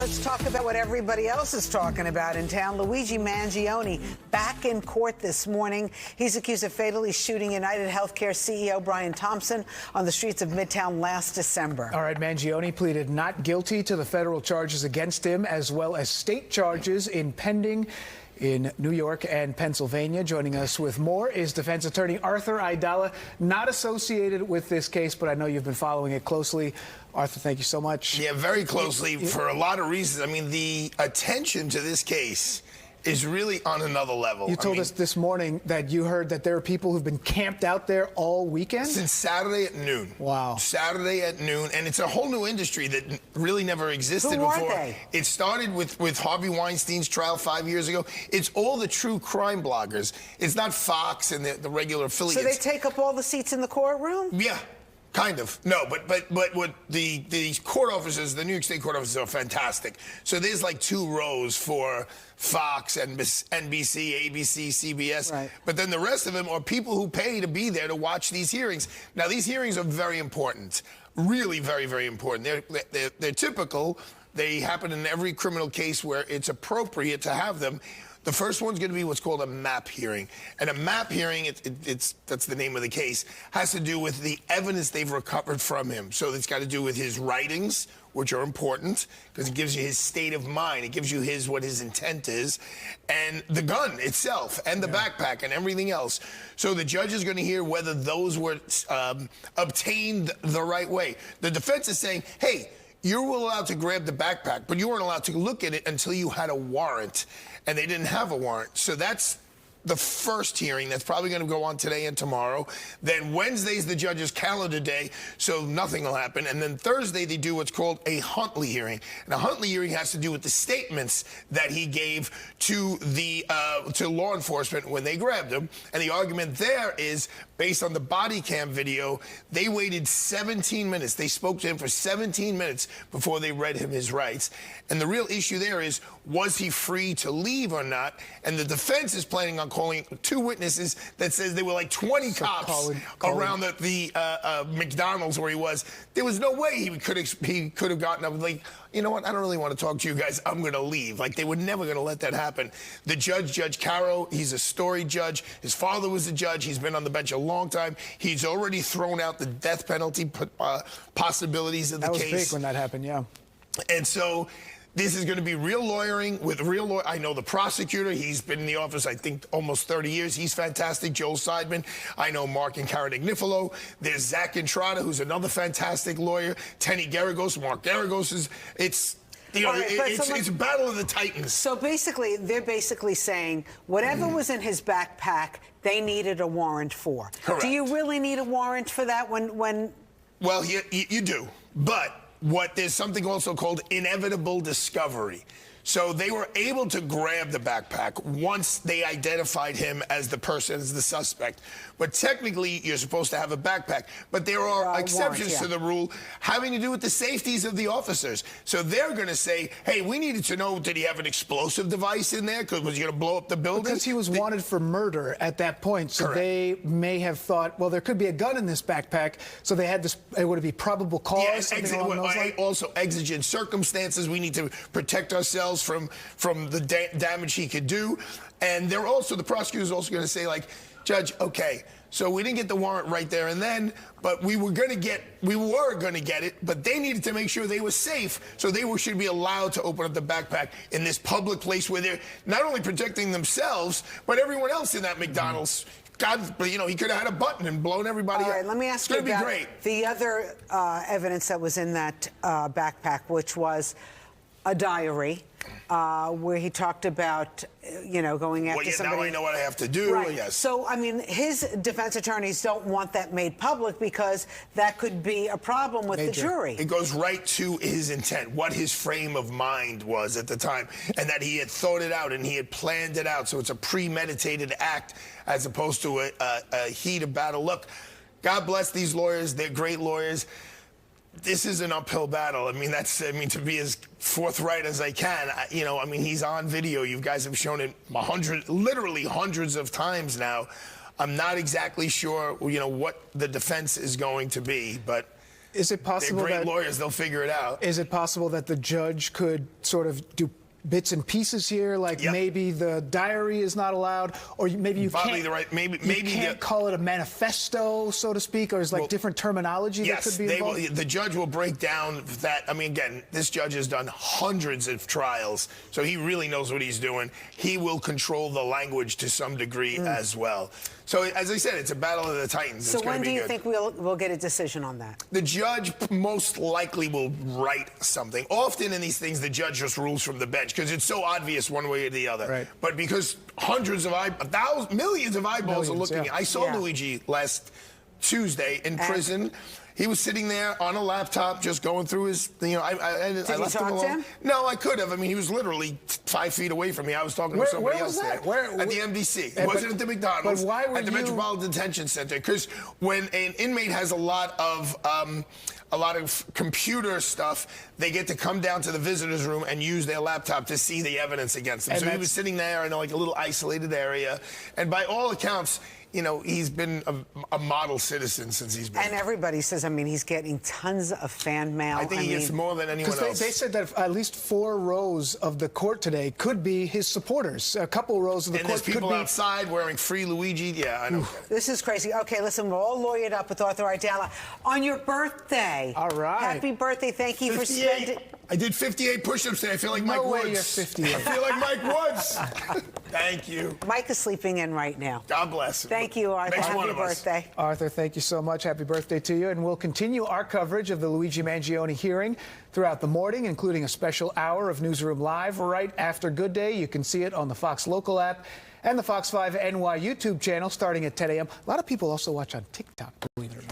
Let's talk about what everybody else is talking about in town. Luigi Mangione back in court this morning. He's accused of fatally shooting United Healthcare CEO Brian Thompson on the streets of Midtown last December. All right, Mangione pleaded not guilty to the federal charges against him, as well as state charges pending in New York and Pennsylvania. Joining us with more is defense attorney Arthur Aidala, not associated with this case, but I know you've been following it closely. Arthur, thank you so much. Yeah, very closely for a lot of reasons. I mean, the attention to this case is really on another level. You told us this morning that you heard that there are people who've been camped out there all weekend? Since Saturday at noon. Wow. Saturday at noon, and it's a whole new industry that really never existed before. Who are they? It started with Harvey Weinstein's trial 5 years ago. It's all the true crime bloggers. It's not Fox and the regular affiliates. So they take up all the seats in the courtroom? Yeah. Kind of. No, but what the court officers, the New York State court officers are fantastic. So there's like 2 rows for Fox, NBC, ABC, CBS. Right. But then the rest of them are people who pay to be there to watch these hearings. Now, these hearings are very important. Really very, very important. They're typical. They happen in every criminal case where it's appropriate to have them. The first one's going to be what's called a MAP hearing. And a MAP hearing, that's the name of the case, has to do with the evidence they've recovered from him. So it's got to do with his writings, which are important, because it gives you his state of mind. It gives you what his intent is, and the gun itself, and the backpack, and everything else. So the judge is going to hear whether those were obtained the right way. The defense is saying, hey, you were allowed to grab the backpack, but you weren't allowed to look at it until you had a warrant, and they didn't have a warrant. So that's the first hearing. That's probably going to go on today and tomorrow. Then Wednesday's the judge's calendar day, so nothing will happen. And then Thursday they do what's called a Huntley hearing. And a Huntley hearing has to do with the statements that he gave to to law enforcement when they grabbed him. And the argument there is, based on the body cam video, they waited 17 minutes. They spoke to him for 17 minutes before they read him his rights. And the real issue there is, was he free to leave or not? And the defense is planning on calling 2 witnesses that says there were like 20 cops around the McDonald's where he was. There was no way he could have gotten up like, you know what, I don't really want to talk to you guys. I'm going to leave. Like, they were never going to let that happen. The judge, Judge Caro, he's a storied judge. His father was a judge. He's been on the bench a long time. He's already thrown out the death penalty possibilities of the case. That was big when that happened, yeah. And so this is going to be real lawyering with real lawyers. I know the prosecutor. He's been in the office, I think, almost 30 years. He's fantastic. Joel Seidman. I know Mark and Karen Ignifilo. There's Zach Entrada, who's another fantastic lawyer. Tenny Garagos. Mark Garagos is... It's a battle of the titans. So basically, they're basically saying whatever was in his backpack, they needed a warrant for. Correct. Do you really need a warrant for that when... Well, you do. But there's something also called inevitable discovery. So they were able to grab the backpack once they identified him as the person, as the suspect. But technically, you're supposed to have a backpack. But there are exceptions to the rule having to do with the safeties of the officers. So they're going to say, hey, we needed to know, did he have an explosive device in there? Because was he going to blow up the building? Because he was wanted for murder at that point. So they may have thought, well, there could be a gun in this backpack. So they had this, would it be probable cause? Yeah, also exigent circumstances. We need to protect ourselves from the damage he could do. And they're also, the prosecutor's also going to say, like, Judge, okay, so we didn't get the warrant right there and then, but we were going to get it, but they needed to make sure they were safe, so they should be allowed to open up the backpack in this public place where they're not only protecting themselves, but everyone else in that McDonald's. God, you know, he could have had a button and blown everybody up. All right, let me ask you about the other evidence that was in that backpack, which was a diary where he talked about, going after somebody. Now I know what I have to do. Right. Yes. So, I mean, his defense attorneys don't want that made public because that could be a problem with the jury. It goes right to his intent, what his frame of mind was at the time, and that he had thought it out and he had planned it out. So it's a premeditated act as opposed to a heat of battle. Look, God bless these lawyers. They're great lawyers. This is an uphill battle. I mean, to be as forthright as I can, he's on video. You guys have shown it literally hundreds of times now. I'm not exactly sure, what the defense is going to be, but Is it possible They're great that lawyers, they'll figure it out. Is it possible that the judge could sort of do bits and pieces here, like maybe the diary is not allowed, or maybe you can't call it a manifesto, so to speak, or is like different terminology that could be involved? The judge will break down that. I mean, again, this judge has done hundreds of trials, so he really knows what he's doing. He will control the language to some degree as well. So, as I said, it's a battle of the titans. So when do you think we'll get a decision on that? The judge most likely will write something. Often in these things, the judge just rules from the bench because it's so obvious one way or the other. Right. But because millions of eyeballs are looking. I saw Luigi last Tuesday in prison. He was sitting there on a laptop, just going through his. Did you talk to him? No, I could have. I mean, he was literally 5 feet away from me. I was talking to somebody else there. At the NBC. It wasn't at the McDonald's. But why were at the Metropolitan Detention Center? Because when an inmate has a lot of computer stuff, they get to come down to the visitor's room and use their laptop to see the evidence against them. So he was sitting there in like a little isolated area, and by all accounts, you know, he's been a model citizen since he's been. And everybody says, I mean, he's getting tons of fan mail. I think he gets more than anyone else. They said that at least 4 rows of the court today could be his supporters. A couple rows of the court could be. And there's people outside wearing free Luigi. Yeah, I know. This is crazy. Okay, listen, we're all lawyered up with Arthur Aidala. On your birthday. All right. Happy birthday. Thank you for spending. I did 58 push-ups today. I feel like Mike Woods. No way you're 58. I feel like Mike Woods. Thank you. Mike is sleeping in right now. God bless him. Thank you, Arthur. Happy birthday. Arthur, thank you so much. Happy birthday to you. And we'll continue our coverage of the Luigi Mangione hearing throughout the morning, including a special hour of Newsroom Live right after Good Day. You can see it on the Fox Local app and the Fox 5 NY YouTube channel starting at 10 a.m. A lot of people also watch on TikTok, believe it or not.